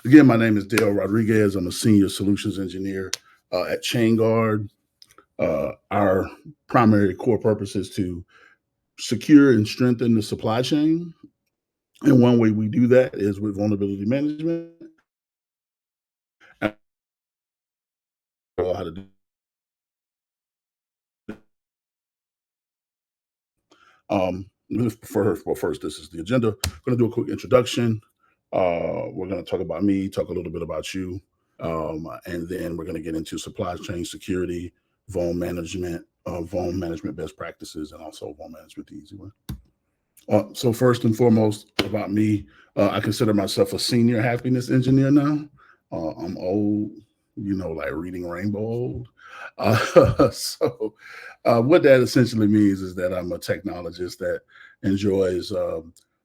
Again, my name is Dale Rodriguez. I'm a senior solutions engineer at Chainguard. Our primary core purpose is to secure and strengthen the supply chain. And one way we do that is with vulnerability management. And how to do well, first, this is the agenda. I'm going to do a quick introduction. We're going to talk about me, talk a little bit about you, and then we're going to get into supply chain security, vuln management best practices, and also vuln management the easy way. So first and foremost about me, I consider myself a senior happiness engineer now. I'm old, like reading Rainbow old. What that essentially means is that I'm a technologist that enjoys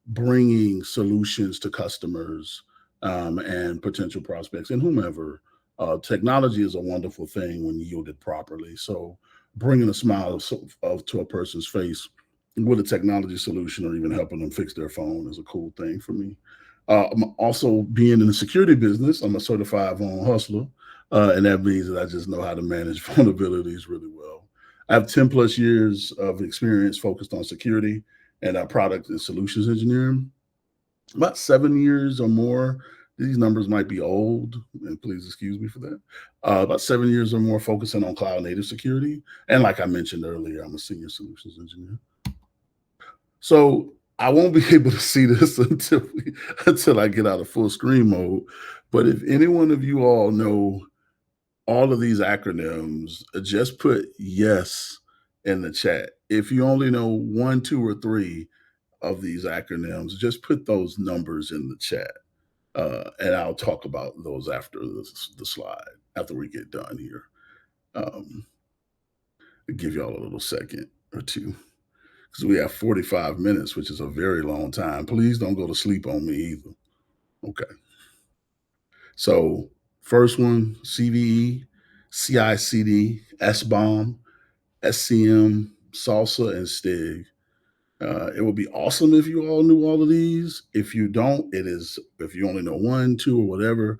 bringing solutions to customers and potential prospects and whomever. Technology is a wonderful thing when yielded properly. So bringing a smile to a person's face with a technology solution or even helping them fix their phone is a cool thing for me. I'm also being in the security business. I'm a certified vuln hustler, and that means that I just know how to manage vulnerabilities really well. I have 10 plus years of experience focused on security and product and solutions engineering. About 7 years or more. These numbers might be old, and please excuse me for that. About 7 years or more focusing on cloud native security. And like I mentioned earlier, I'm a senior solutions engineer. So I won't be able to see this until I get out of full screen mode. But if any one of you all know all of these acronyms, just put yes in the chat. If you only know one, two, or three of these acronyms, just put those numbers in the chat. And I'll talk about those after the slide, after we get done here. Um, I'll give y'all a little second or two because we have 45 minutes, which is a very long time. Please don't go to sleep on me either. Okay. So, first one CVE, CICD, SBOM, SCM, Salsa, and STIG. It would be awesome if you all knew all of these. If you don't, if you only know one, two, or whatever,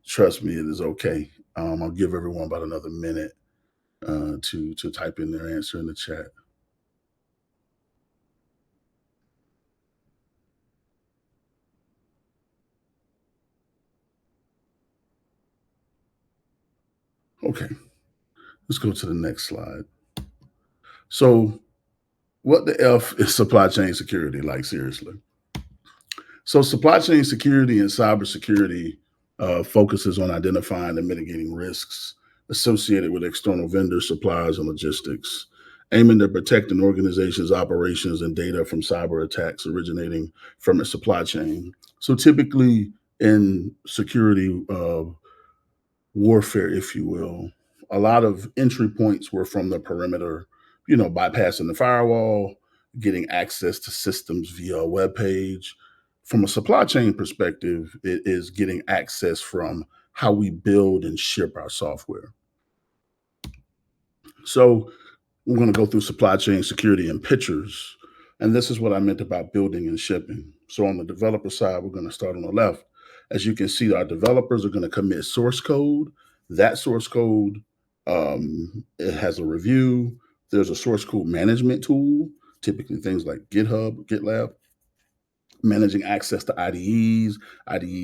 trust me, it is okay. I'll give everyone about another minute to type in their answer in the chat. Okay, let's go to the next slide. So, what the F is supply chain security? Like, seriously. So, supply chain security and cybersecurity focuses on identifying and mitigating risks associated with external vendors, suppliers, and logistics, aiming to protect an organization's operations and data from cyber attacks originating from its supply chain. So, typically in security warfare, if you will, a lot of entry points were from the perimeter, bypassing the firewall, getting access to systems via a web page. From a supply chain perspective, it is getting access from how we build and ship our software. So we're going to go through supply chain security in pictures. And this is what I meant about building and shipping. So on the developer side, we're going to start on the left. As you can see, our developers are going to commit source code. That source code, it has a review. There's a source code management tool, typically things like GitHub, GitLab, managing access to IDEs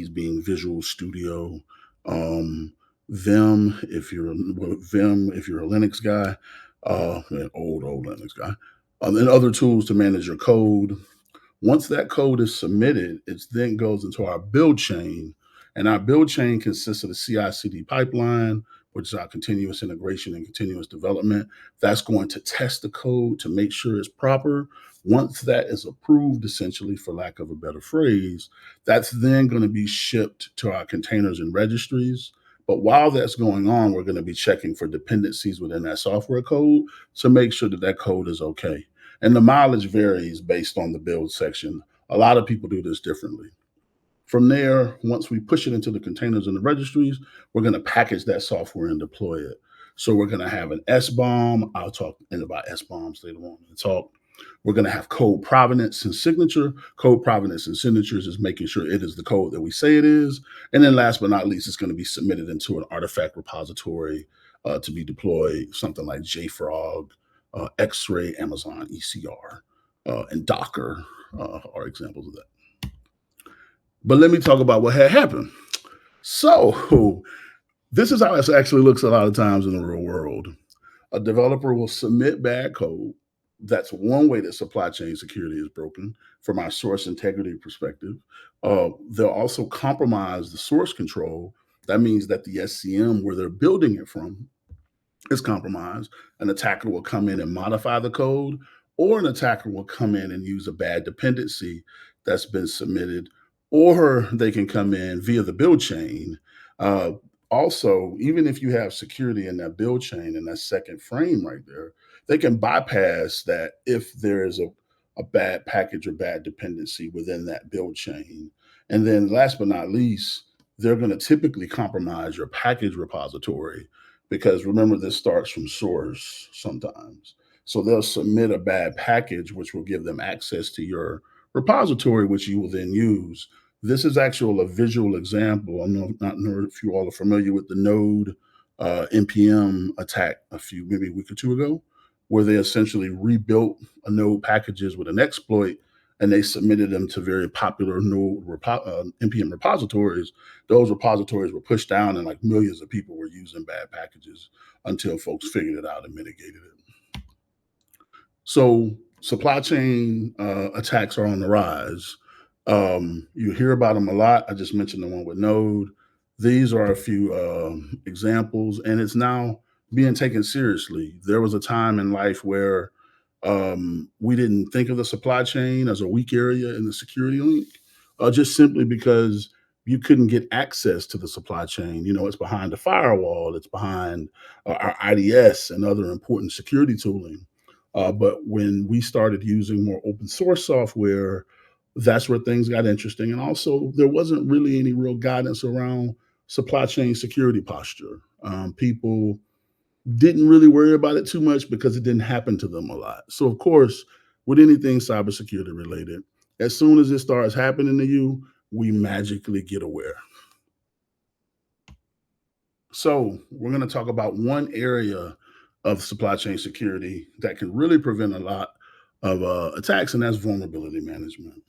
being Visual Studio, um, Vim if you're a Linux guy, an old Linux guy, and other tools to manage your code. Once that code is submitted, it then goes into our build chain. And our build chain consists of the CI CD pipeline, which is our continuous integration and continuous development. That's going to test the code to make sure it's proper. Once that is approved, essentially, for lack of a better phrase, that's then going to be shipped to our containers and registries. But while that's going on, we're going to be checking for dependencies within that software code to make sure that that code is okay. And the mileage varies based on the build section. A lot of people do this differently. From there, once we push it into the containers and the registries, we're going to package that software and deploy it. So we're going to have an SBOM. I'll talk in about SBOMs later on in the talk. We're going to have code provenance and signature. Code provenance and signatures is making sure it is the code that we say it is. And then last but not least, it's going to be submitted into an artifact repository to be deployed, something like JFrog, X-Ray, Amazon ECR, and Docker are examples of that. But let me talk about what had happened. So this is how it actually looks a lot of times in the real world. A developer will submit bad code. That's one way that supply chain security is broken from our source integrity perspective. They'll also compromise the source control. That means that the SCM where they're building it from is compromised. An attacker will come in and modify the code, or an attacker will come in and use a bad dependency that's been submitted, or they can come in via the build chain. Uh, Also, even if you have security in that build chain in that second frame right there, they can bypass that if there is a bad package or bad dependency within that build chain. And then last but not least, they're going to typically compromise your package repository because remember, this starts from source sometimes. So they'll submit a bad package, which will give them access to your repository, which you will then use. This is actually a visual example. I'm not know if you all are familiar with the Node npm attack maybe a week or two ago, where they essentially rebuilt a Node packages with an exploit and they submitted them to very popular npm repositories. Those repositories were pushed down and like millions of people were using bad packages until folks figured it out and mitigated it. So supply chain attacks are on the rise. You hear about them a lot. I just mentioned the one with Node. These are a few examples, and it's now being taken seriously. There was a time in life where we didn't think of the supply chain as a weak area in the security link, just simply because you couldn't get access to the supply chain. You know, it's behind the firewall, it's behind our IDS and other important security tooling. But when we started using more open source software, that's where things got interesting. And also, there wasn't really any real guidance around supply chain security posture. People didn't really worry about it too much because it didn't happen to them a lot. So, of course, with anything cybersecurity related, as soon as it starts happening to you, we magically get aware. So, we're going to talk about one area of supply chain security that can really prevent a lot of attacks, and that's vulnerability management.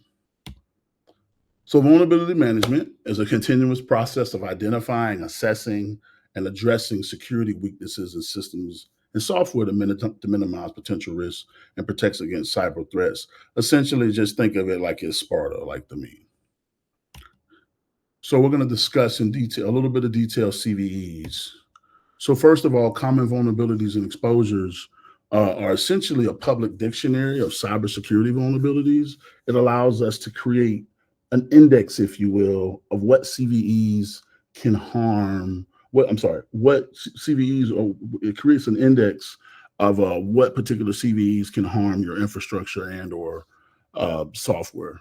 So, vulnerability management is a continuous process of identifying, assessing, and addressing security weaknesses in systems and software to minimize potential risks and protects against cyber threats. Essentially, just think of it like it's Sparta, like the meme. So, we're going to discuss in detail a little bit of detail CVEs. So, first of all, common vulnerabilities and exposures are essentially a public dictionary of cybersecurity vulnerabilities. It allows us to create an index, if you will, of what CVEs can harm. What CVEs, or it creates an index of what particular CVEs can harm your infrastructure and/or software.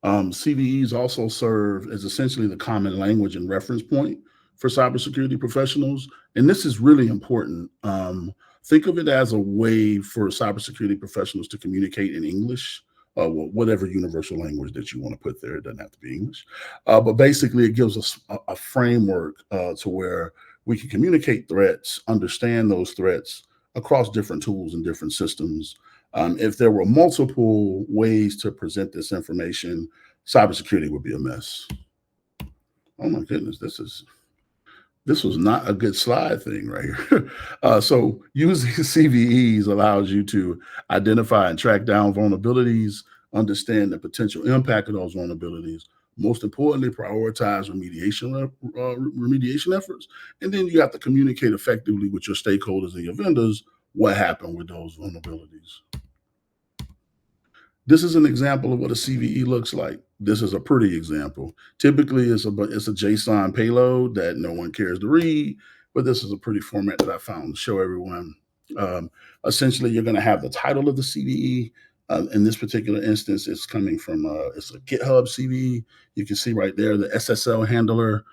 CVEs also serve as essentially the common language and reference point for cybersecurity professionals. And this is really important. Think of it as a way for cybersecurity professionals to communicate in English, whatever universal language that you want to put there. It doesn't have to be English. But basically, it gives us a framework to where we can communicate threats, understand those threats across different tools and different systems. If there were multiple ways to present this information, cybersecurity would be a mess. Oh my goodness, this was not a good slide thing right here. So using CVEs allows you to identify and track down vulnerabilities, understand the potential impact of those vulnerabilities. Most importantly, prioritize remediation efforts, and then you have to communicate effectively with your stakeholders and your vendors what happened with those vulnerabilities. This is an example of what a CVE looks like. This is a pretty example. Typically, it's a JSON payload that no one cares to read, but this is a pretty format that I found to show everyone. Um, Essentially, you're going to have the title of the CVE. In this particular instance, it's coming from it's a GitHub CVE. You can see right there the SSL handler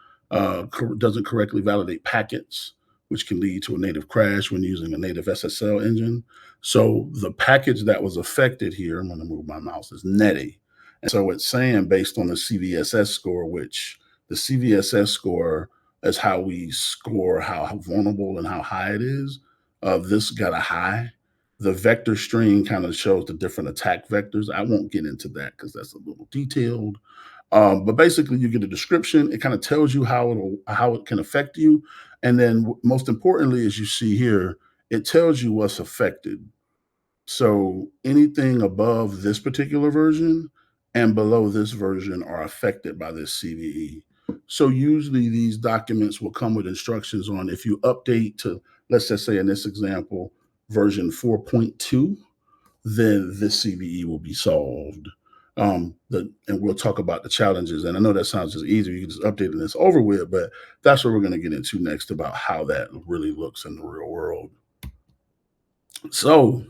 doesn't correctly validate packets. which can lead to a native crash when using a native SSL engine. So the package that was affected here, I'm going to move my mouse, is Netty. And so it's saying based on the CVSS score, which the CVSS score is how we score how vulnerable and how high it is. This got a high. The vector string kind of shows the different attack vectors. I won't get into that because that's a little detailed. But basically, you get a description. It kind of tells you how it can affect you, and then most importantly, as you see here, it tells you what's affected. So anything above this particular version and below this version are affected by this CVE. So usually these documents will come with instructions on if you update to, let's just say in this example, version 4.2, then this CVE will be solved. And we'll talk about the challenges. And I know that sounds just easy. You can just update it and it's over with, but that's what we're going to get into next about how that really looks in the real world. So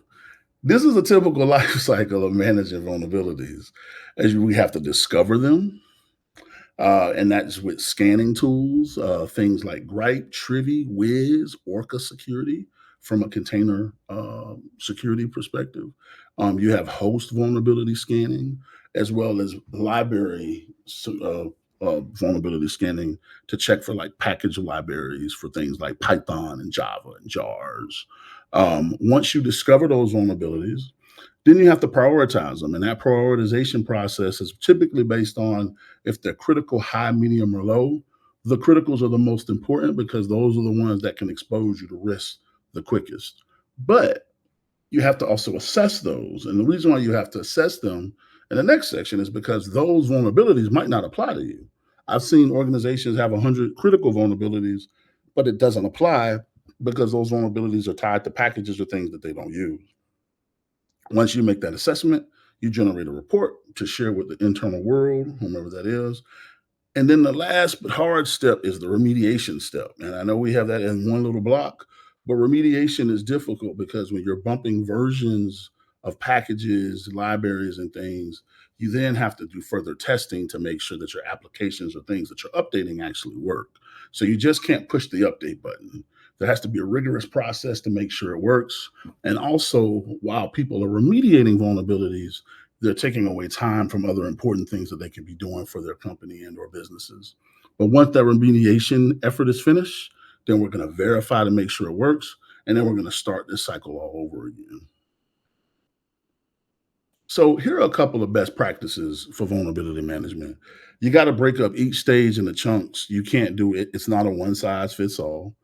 this is a typical life cycle of managing vulnerabilities. As we have to discover them, and that's with scanning tools, things like Gripe, Trivy, Wiz, Orca Security from a container security perspective. You have host vulnerability scanning as well as library vulnerability scanning to check for like package libraries for things like Python and Java and jars. Once you discover those vulnerabilities, then you have to prioritize them. And that prioritization process is typically based on if they're critical, high, medium, or low. The criticals are the most important because those are the ones that can expose you to risk the quickest. But you have to also assess those. And the reason why you have to assess them in the next section is because those vulnerabilities might not apply to you. I've seen organizations have 100 critical vulnerabilities, but it doesn't apply because those vulnerabilities are tied to packages or things that they don't use. Once you make that assessment, you generate a report to share with the internal world, whomever that is. And then the last but hard step is the remediation step. And I know we have that in one little block, but remediation is difficult because when you're bumping versions of packages, libraries, and things, you then have to do further testing to make sure that your applications or things that you're updating actually work. So you just can't push the update button. There has to be a rigorous process to make sure it works. And also, while people are remediating vulnerabilities, they're taking away time from other important things that they could be doing for their company and or businesses. But once that remediation effort is finished, then we're going to verify to make sure it works, and then we're going to start this cycle all over again. So here are a couple of best practices for vulnerability management. You got to break up each stage into chunks. You can't do it. It's not a one size fits all.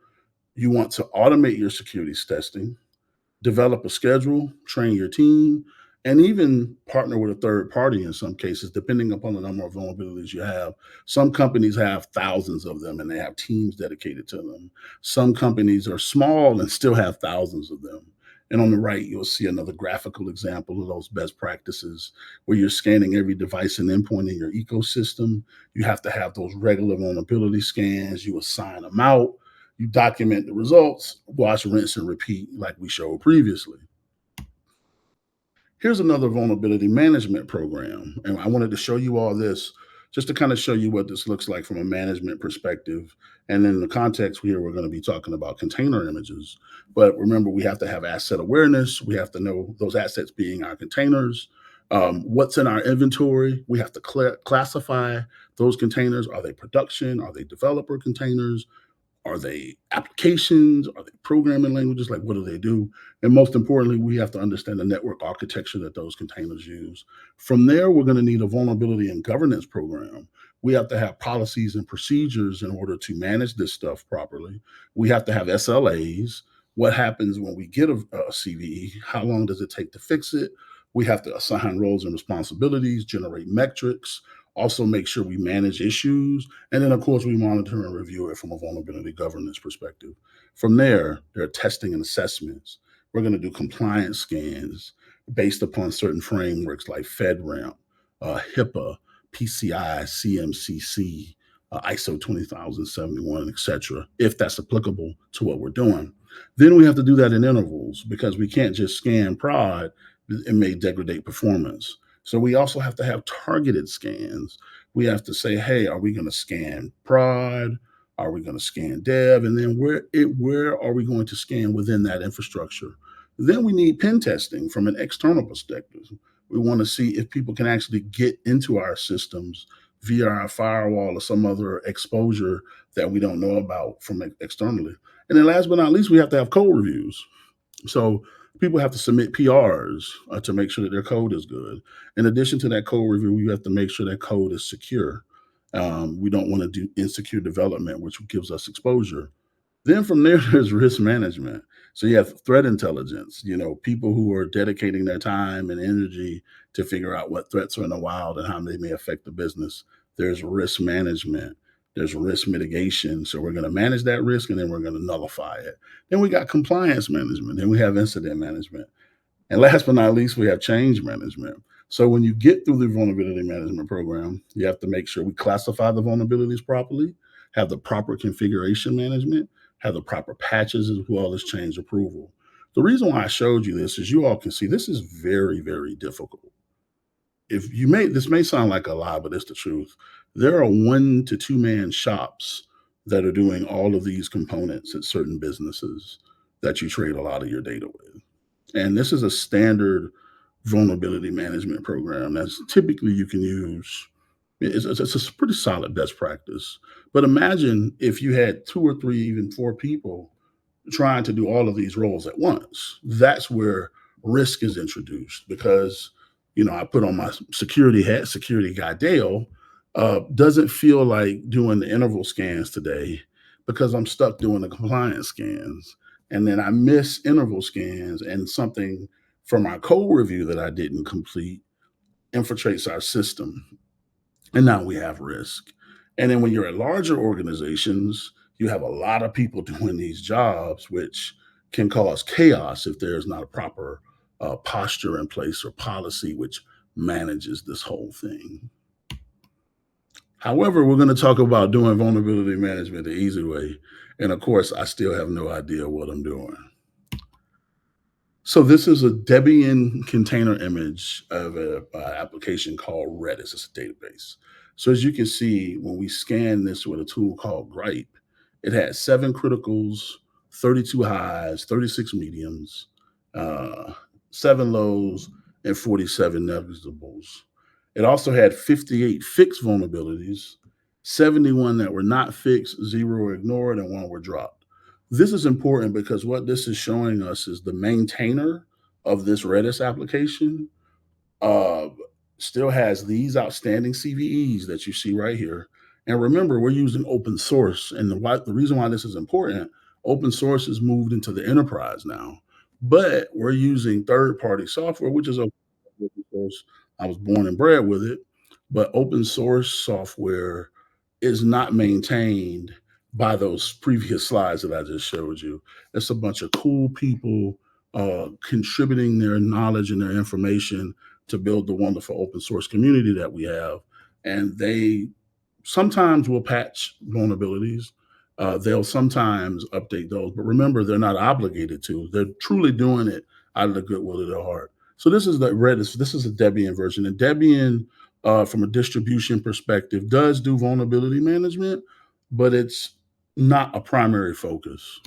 You want to automate your security testing, develop a schedule, train your team, and even partner with a third party in some cases, depending upon the number of vulnerabilities you have. Some companies have thousands of them and they have teams dedicated to them. Some companies are small and still have thousands of them. And on the right, you'll see another graphical example of those best practices where you're scanning every device and endpoint in your ecosystem. You have to have those regular vulnerability scans. You assign them out. You document the results, watch, rinse, and repeat like we showed previously. Here's another vulnerability management program. And I wanted to show you all this just to kind of show you what this looks like from a management perspective. And in the context here, we're going to be talking about container images. But remember, we have to have asset awareness. We have to know those assets being our containers. What's in our inventory? We have to classify those containers. Are they production? Are they developer containers? Are they applications? Are they programming languages? Like, what do they do? And most importantly, we have to understand the network architecture that those containers use. From there, we're going to need a vulnerability and governance program. We have to have policies and procedures in order to manage this stuff properly. We have to have SLAs. What happens when we get a CVE? How long does it take to fix it? We have to assign roles and responsibilities, generate metrics, also make sure we manage issues, and then, of course, we monitor and review it from a vulnerability governance perspective. From there, there are testing and assessments. We're going to do compliance scans based upon certain frameworks like FedRAMP, HIPAA, PCI, CMCC, ISO 20071, etc., if that's applicable to what we're doing. Then we have to do that in intervals because we can't just scan prod. It may degrade performance. So we also have to have targeted scans. We have to say, hey, are we going to scan prod? Are we going to scan dev? And then where are we going to scan within that infrastructure? Then we need pen testing from an external perspective. We want to see if people can actually get into our systems via our firewall or some other exposure that we don't know about from externally. And then last but not least, we have to have code reviews. So people have to submit PRs to make sure that their code is good. In addition to that code review, you have to make sure that code is secure. We don't want to do insecure development, which gives us exposure. Then from there, there's risk management. So you have threat intelligence, people who are dedicating their time and energy to figure out what threats are in the wild and how they may affect the business. There's risk management. There's risk mitigation. So we're going to manage that risk and then we're going to nullify it. Then we got compliance management. Then we have incident management. And last but not least, we have change management. So when you get through the vulnerability management program, you have to make sure we classify the vulnerabilities properly, have the proper configuration management, have the proper patches as well as change approval. The reason why I showed you this is you all can see this is very, very difficult. If you may, this may sound like a lie, but it's the truth. There are 1 to 2 man shops that are doing all of these components at certain businesses that you trade a lot of your data with. And this is a standard vulnerability management program that's typically you can use. It's a pretty solid best practice. But imagine if you had 2 or 3, even 4 people trying to do all of these roles at once. That's where risk is introduced because, I put on my security hat, security guy Dale, doesn't feel like doing the interval scans today because I'm stuck doing the compliance scans. And then I miss interval scans and something from our code review that I didn't complete infiltrates our system, and now we have risk. And then when you're at larger organizations, you have a lot of people doing these jobs, which can cause chaos if there's not a proper posture in place or policy which manages this whole thing. However, we're going to talk about doing vulnerability management the easy way. And of course, I still have no idea what I'm doing. So this is a Debian container image of an application called Redis. It's a database. So as you can see, when we scan this with a tool called Gripe, it had 7 criticals, 32 highs, 36 mediums, uh, 7 lows, and 47 negligibles. It also had 58 fixed vulnerabilities, 71 that were not fixed, 0 were ignored, and 1 were dropped. This is important because what this is showing us is the maintainer of this Redis application uh, still has these outstanding CVEs that you see right here. And remember, we're using open source. And the reason why this is important, open source is moved into the enterprise now. But we're using third party software, which is open source. I was born and bred with it. But open source software is not maintained by those previous slides that I just showed you. It's a bunch of cool people contributing their knowledge and their information to build the wonderful open source community that we have. And they sometimes will patch vulnerabilities. They'll sometimes update those, but remember, they're not obligated to. They're truly doing it out of the goodwill of their heart. So this is the Redis. This is a Debian version, and Debian, from a distribution perspective, does do vulnerability management, but it's not a primary focus.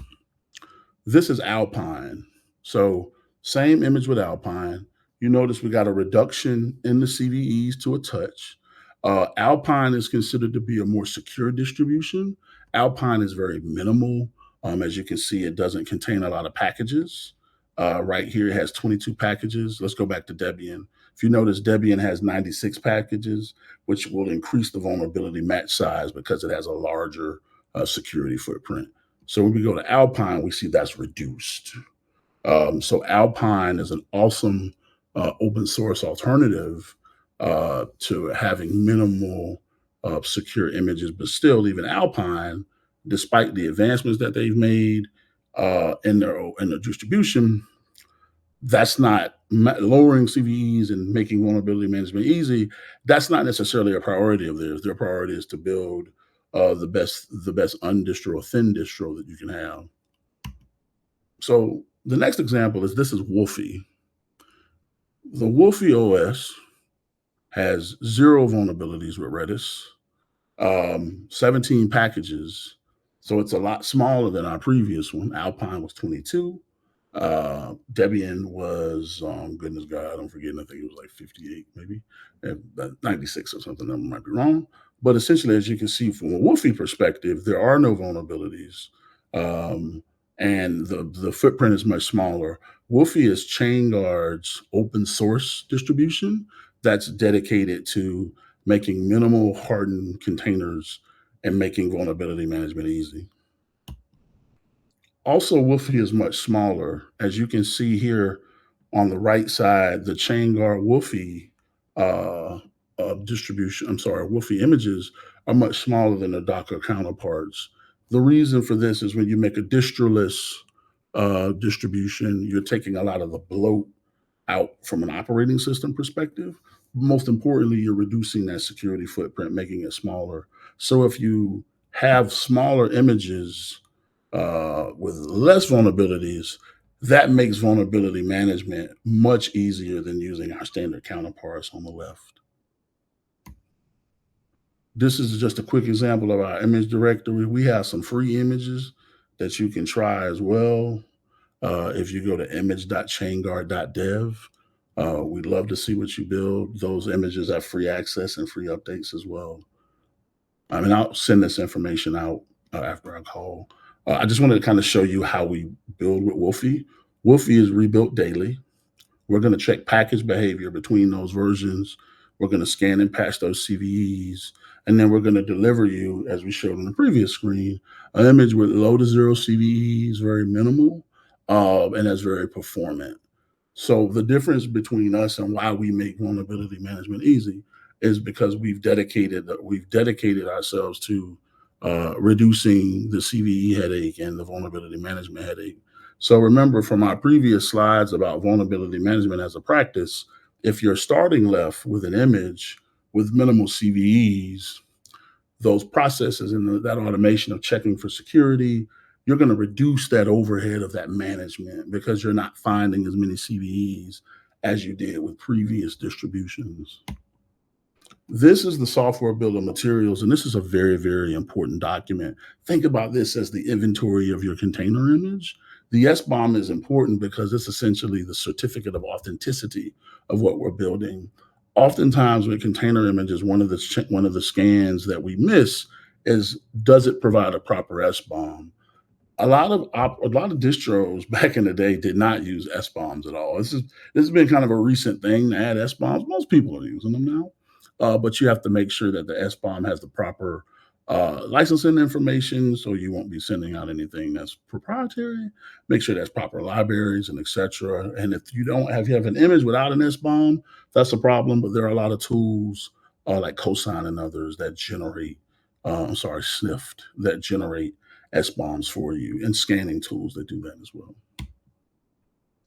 This is Alpine. So same image with Alpine. You notice we got a reduction in the CVEs to a touch. Alpine is considered to be a more secure distribution. Alpine is very minimal. As you can see, it doesn't contain a lot of packages. Right here, it has 22 packages. Let's go back to Debian. If you notice, Debian has 96 packages, which will increase the vulnerability match size because it has a larger security footprint. So when we go to Alpine, we see that's reduced. So Alpine is an awesome open source alternative to having minimal secure images, but still, even Alpine, despite the advancements that they've made in their distribution, that's not lowering CVEs and making vulnerability management easy. That's not necessarily a priority of theirs. Their priority is to build the best undistro, thin distro that you can have. So the next example is this is Wolfie. The Wolfie OS has 0 vulnerabilities with Redis, 17 packages, So it's a lot smaller than our previous one. Alpine was 22. Debian was, goodness God, I'm forgetting. I think it was like 58, maybe 96 or something. That might be wrong. But essentially, as you can see from a Wolfie perspective, there are no vulnerabilities, um, and the footprint is much smaller. Wolfie is Chainguard's open source distribution that's dedicated to making minimal hardened containers and making vulnerability management easy. Also, Woofy is much smaller. As you can see here on the right side, the Chainguard Woofy uh, distribution, I'm sorry, Woofy images are much smaller than the Docker counterparts. The reason for this is when you make a distroless distribution, you're taking a lot of the bloat out from an operating system perspective. Most importantly, you're reducing that security footprint, making it smaller. So if you have smaller images with less vulnerabilities, that makes vulnerability management much easier than using our standard counterparts on the left. This is just a quick example of our image directory. We have some free images that you can try as well. If you go to image.chainguard.dev, we'd love to see what you build. Those images have free access and free updates as well. I mean, I'll send this information out after our call. I just wanted to kind of show you how we build with Wolfie. Wolfie is rebuilt daily. We're going to check package behavior between those versions. We're going to scan and patch those CVEs. And then we're going to deliver you, as we showed on the previous screen, an image with low to zero CVEs, very minimal, and that's very performant. So the difference between us and why we make vulnerability management easy is because we've dedicated ourselves to reducing the CVE headache and the vulnerability management headache. So remember from our previous slides about vulnerability management as a practice, if you're starting left with an image with minimal CVEs, those processes and that automation of checking for security, you're going to reduce that overhead of that management because you're not finding as many CVEs as you did with previous distributions. This is the software bill of materials, and this is a very, very important document. Think about this as the inventory of your container image. The SBOM is important because it's essentially the certificate of authenticity of what we're building. Oftentimes, with container images, one of the scans that we miss is, does it provide a proper SBOM? A lot of distros back in the day did not use SBOMs at all. This has been kind of a recent thing to add SBOMs. Most people are using them now, but you have to make sure that the SBOM has the proper licensing information, so you won't be sending out anything that's proprietary. Make sure there's proper libraries and etc. And if you have an image without an SBOM, that's a problem. But there are a lot of tools like Cosign and others that generate, Snift that generate SBOMs for you, and scanning tools that do that as well.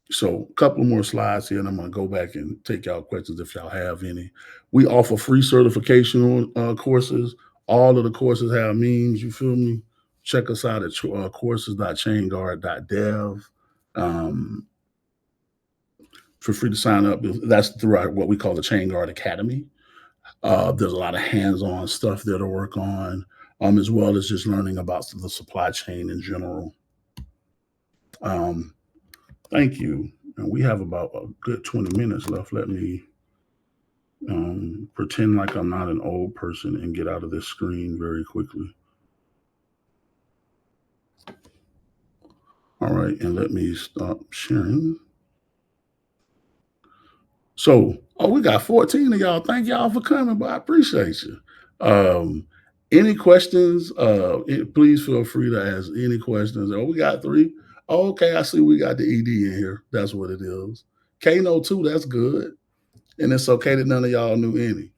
So, a couple more slides here, and I'm going to go back and take y'all questions if y'all have any. We offer free certification courses. All of the courses have memes. You feel me? Check us out at courses.chainguard.dev. Um, for free to sign up. That's through what we call the Chainguard Academy. There's a lot of hands-on stuff there to work on, as well as just learning about the supply chain in general. Um, Thank you. And we have about a good 20 minutes left. Let me pretend like I'm not an old person and get out of this screen very quickly. All right, and let me stop sharing. So, we got 14 of y'all. Thank y'all for coming, but I appreciate you. Any questions? Please feel free to ask any questions. Oh, we got three. Oh, okay, I see we got the ED in here. That's what it is. Kano too. That's good. And it's okay that none of y'all knew any.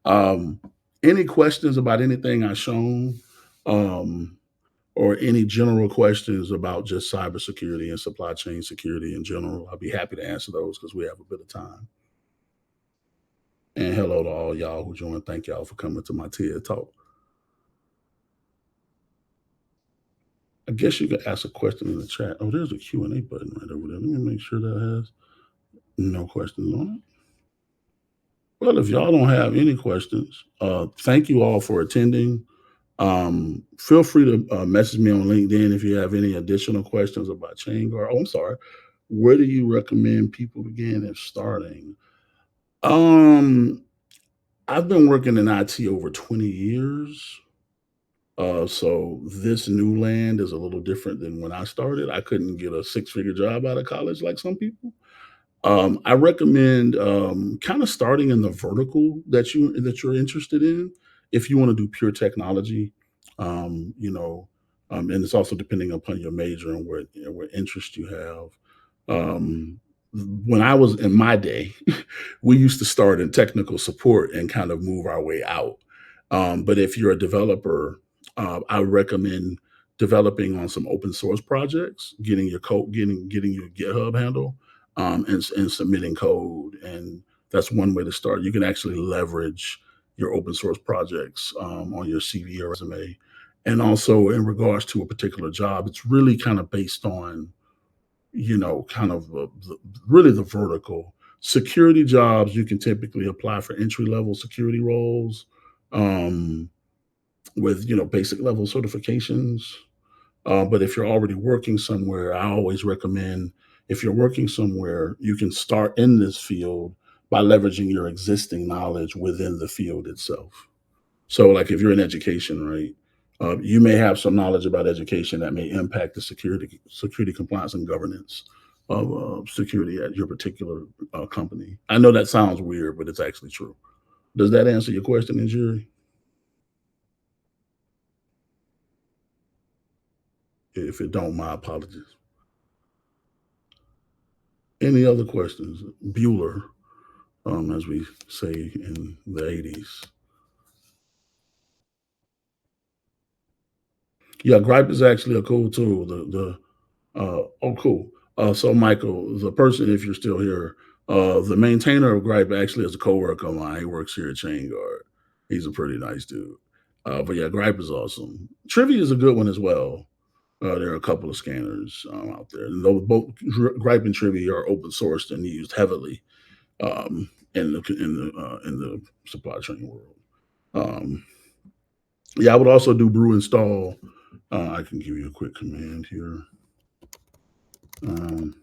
Um, any questions about anything I've shown, um, or any general questions about just cybersecurity and supply chain security in general? I'll be happy to answer those because we have a bit of time. And hello to all y'all who joined. Thank y'all for coming to my TED Talk. I guess you could ask a question in the chat. Oh, there's a Q&A button right over there. Let me make sure that has no questions on it. Well, if y'all don't have any questions, thank you all for attending. Feel free to message me on LinkedIn if you have any additional questions about Chainguard. Oh, I'm sorry. Where do you recommend people begin if starting? Um, I've been working in IT over 20 years. So this new land is a little different than when I started. I couldn't get a six-figure job out of college like some people. I recommend kind of starting in the vertical that you're interested in. If you want to do pure technology, you know, and it's also depending upon your major and what interest you have. Um, when I was in my day, we used to start in technical support and kind of move our way out. But if you're a developer, I recommend developing on some open source projects, getting your code, getting your GitHub handle, and submitting code. And that's one way to start. You can actually leverage your open source projects on your CV or resume. And also in regards to a particular job, it's really kind of based on, kind of really the vertical. Security jobs, you can typically apply for entry level security roles um, with, basic level certifications. But if you're already working somewhere, I always recommend if you're working somewhere, you can start in this field by leveraging your existing knowledge within the field itself. So, like if you're in education, right, you may have some knowledge about education that may impact the security compliance and governance of security at your particular company. I know that sounds weird, but it's actually true. Does that answer your question, Injury? If it don't, my apologies. Any other questions? Bueller, as we say in the 80s. Yeah, Gripe is actually a cool tool. Oh, cool. So, Michael, the person, if you're still here, the maintainer of Gripe actually is a coworker of mine. He works here at Chainguard. He's a pretty nice dude. But yeah, Gripe is awesome. Trivia is a good one as well. There are a couple of scanners out there. And both Gripe and Trivia are open sourced and used heavily in the supply chain world. Um, yeah, I would also do brew install. I can give you a quick command here. Um,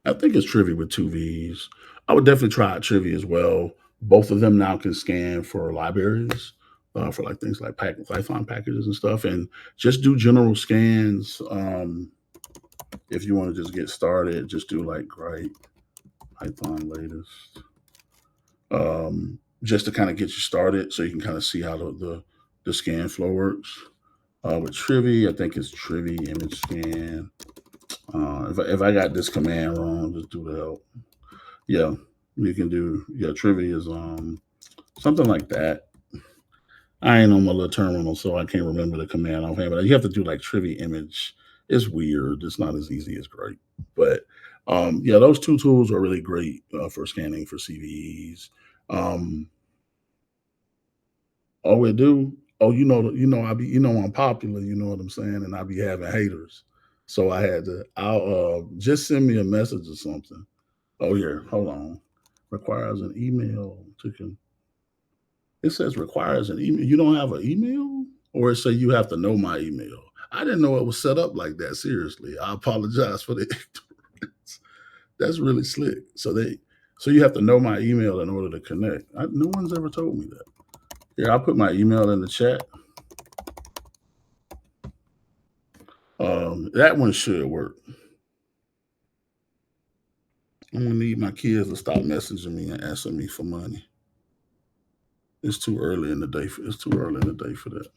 I think it's Trivia with two V's. I would definitely try out Trivia as well. Both of them now can scan for libraries, for like things like Python packages and stuff, and just do general scans. If you want to just get started, just do like Gripe, Python latest, just to kind of get you started, so you can kind of see how the scan flow works. With Trivia, I think it's Trivia image scan. If I got this command wrong, just do the help. Yeah, you can do. Yeah, Trivia is something like that. I ain't on my little terminal, so I can't remember the command offhand. But you have to do like Trivia image. It's weird. It's not as easy as great. But yeah, those two tools are really great for scanning for CVEs. Um, oh, we do. Oh, I be, I'm popular. You know what I'm saying, and I be having haters. So I had to. I'll just send me a message or something. Oh, here, hold on. Requires an email to it says requires an email. You don't have an email? Or it say you have to know my email. I didn't know it was set up like that. Seriously. I apologize for the ignorance. That's really slick. So you have to know my email in order to connect. No one's ever told me that. Here, I'll put my email in the chat. That one should work. I'm gonna need my kids to stop messaging me and asking me for money. It's too early in the day. It's too early in the day for that.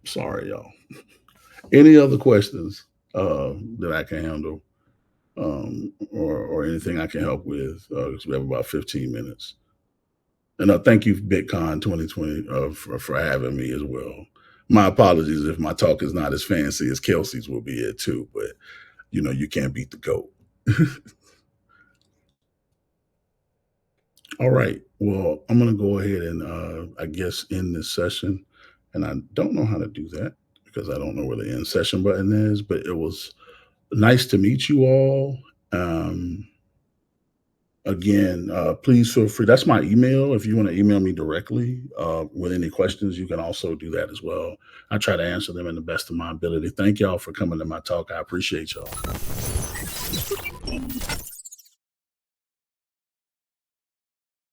Sorry, y'all. Any other questions that I can handle, or anything I can help with? Because we have about 15 minutes. And thank you, BitCon 2020, for having me as well. My apologies if my talk is not as fancy as Kelsey's will be it too, but you can't beat the goat. All right. Well, I'm going to go ahead and I guess end this session. And I don't know how to do that because I don't know where the end session button is, but it was nice to meet you all. Um, Again, please feel free. That's my email. If you want to email me directly with any questions, you can also do that as well. I try to answer them in the best of my ability. Thank y'all for coming to my talk. I appreciate y'all.